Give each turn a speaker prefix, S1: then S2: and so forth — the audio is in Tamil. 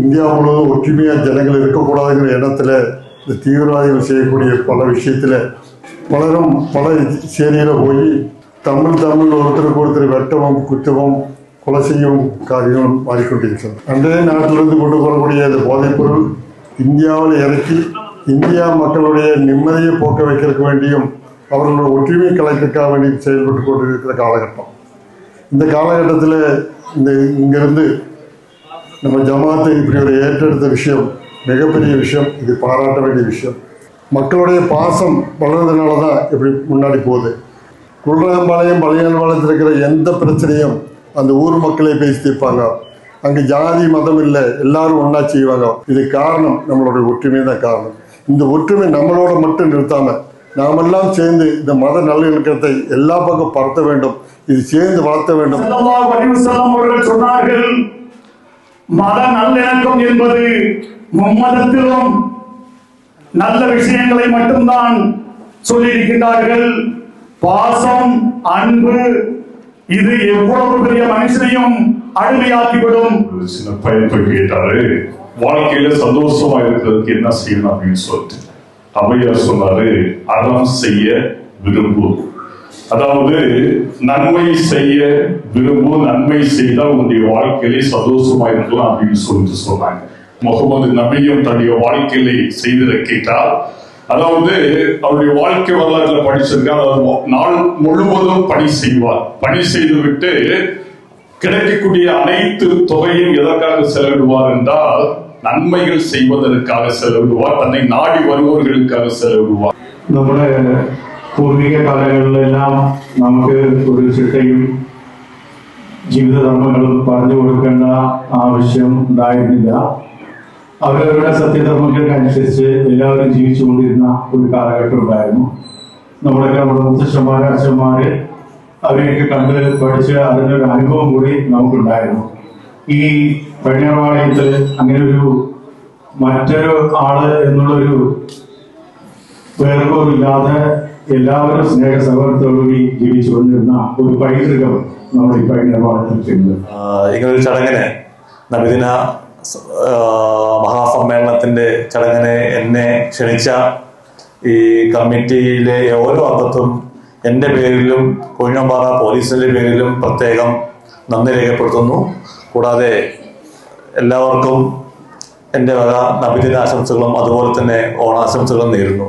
S1: இந்தியா முழுவதும் ஒற்றுமையாக ஜனங்கள் இருக்கக்கூடாதுங்கிற எண்ணத்தில் இந்த தீவிரவாதிகள் செய்யக்கூடிய பல விஷயத்தில் பலரும் பல சேரியில் போய் தமிழ் ஒருத்தருக்கு வெட்டவும் குற்றவும் கொலை செய்யும் காரியங்களும் மாறிக்கொண்டிருக்கிறது. அன்றைய நாட்டிலிருந்து கொண்டு வரக்கூடிய இந்த போதைப்பொருள் இந்தியாவில் இறக்கி இந்தியா மக்களுடைய நிம்மதியை போக்க வைக்கிறதுக்கு வேண்டியும் அவர்களோட ஒற்றுமை கலைப்புக்காக வேண்டி செயல்பட்டு கொண்டிருக்கிற காலகட்டம். இந்த காலகட்டத்தில் இங்கிருந்து நம்ம ஜமாத்தை இப்படி ஒரு ஏற்றெடுத்த விஷயம் மிகப்பெரிய விஷயம். இது பாராட்ட வேண்டிய விஷயம். மக்களுடைய பாசம் வளர்ந்ததுனால தான் இப்படி முன்னாடி போகுது. குல்ராம்பாளையம் பழையான்பாளையத்தில் இருக்கிற எந்த பிரச்சனையும் அந்த ஊர் மக்களே பேசி தீர்ப்பாங்க. அங்கே ஜாதி மதம் இல்லை, எல்லாரும் ஒன்றா செய்வாங்க. இது காரணம் நம்மளுடைய ஒற்றுமை தான் காரணம். இந்த ஒற்றுமை நம்மளோட மட்டும் நிறுத்தாம நாமெல்லாம் சேர்ந்து இந்த மத நல்லிணக்கத்தை எல்லா பக்கம் பரத்த வேண்டும். இது சேர்ந்து வளர்த்த வேண்டும்.
S2: சொன்னார்கள், மத நல்லிணக்கம் என்பது மும்மதத்திலும் நல்ல விஷயங்களை மட்டும்தான் சொல்லியிருக்கின்றார்கள். பாசம், அன்பு, இது எவ்வளவு பெரிய மனுஷனையும் அடிமையாக்கிவிடும்.
S3: சின்ன பையன் போய் கேட்டாரு, வாழ்க்கையில சந்தோஷமா இருக்கிறதுக்கு என்ன செய்யணும் அப்படின்னு சொல்லிட்டு அவையார் சொன்னாரு, அறம் செய்ய விரும்பு. அதாவது நன்மை செய்ய விரும்பு, நன்மை செய்தால் உன்னுடைய வாழ்க்கையிலே சந்தோஷமா இருக்கலாம் அப்படின்னு சொல்லிட்டு சொன்னாங்க. முகமது நபியும் தன்னுடைய வாழ்க்கையிலே செய்திட கேட்டால், அதாவது அவருடைய வாழ்க்கை வரலாறுல படிச்சிருக்கார். நாள் முழுவதும் பணி செய்வார். பணி செய்து விட்டு கிடைக்கக்கூடிய அனைத்து தொகையும் எதற்காக செலவிடுவார் என்றால் நன்மைகள் செய்வதற்காக செலவிடுவார். தன்னை நாடி வருபவர்களுக்காக செலவிடுவார்.
S2: നമ്മുടെ പൂർവിക കാലങ്ങളിലെല്ലാം നമുക്ക് ഒരു ചിട്ടയും ജീവിതധർമ്മങ്ങളും പറഞ്ഞു കൊടുക്കേണ്ട ആവശ്യം ഉണ്ടായിരുന്നില്ല. അവരവരുടെ സത്യധർമ്മങ്ങൾക്കനുസരിച്ച് എല്ലാവരും ജീവിച്ചുകൊണ്ടിരുന്ന ഒരു കാലഘട്ടം ഉണ്ടായിരുന്നു. നമ്മുടെ മുത്തശ്ശന്മാര്, അച്ഛന്മാര് അവരെയൊക്കെ കണ്ട് പഠിച്ച് അതിൻ്റെ ഒരു അനുഭവം കൂടി നമുക്കുണ്ടായിരുന്നു. ഈ പഴയപാളയത്തിൽ അങ്ങനെ ഒരു മറ്റൊരു ആള് എന്നുള്ളൊരു വേർതിരിവില്ലാതെ എല്ലാവരും സ്നേഹ സൗഹൃദത്തോടുകൂടി ജീവിച്ചുകൊണ്ടിരുന്ന ഒരു പൈതൃകം നമ്മുടെ ഈ പഴയപാളയത്തിലുണ്ട്.
S4: ഇങ്ങനൊരു ചടങ്ങിന് നബിദിന മഹാസമ്മേളനത്തിന്റെ ചടങ്ങിനെ എന്നെ ക്ഷണിച്ച ഈ കമ്മിറ്റിയിലെ ഓരോ അംഗത്തും എൻ്റെ പേരിലും കൊഴിഞ്ഞാമ്പാറ പോലീസിന്റെ പേരിലും പ്രത്യേകം നന്ദി രേഖപ്പെടുത്തുന്നു. കൂടാതെ എല്ലാവർക്കും എൻ്റെ വക നബിദിന ആശംസകളും അതുപോലെ തന്നെ ഓണാശംസകളും നേരുന്നു.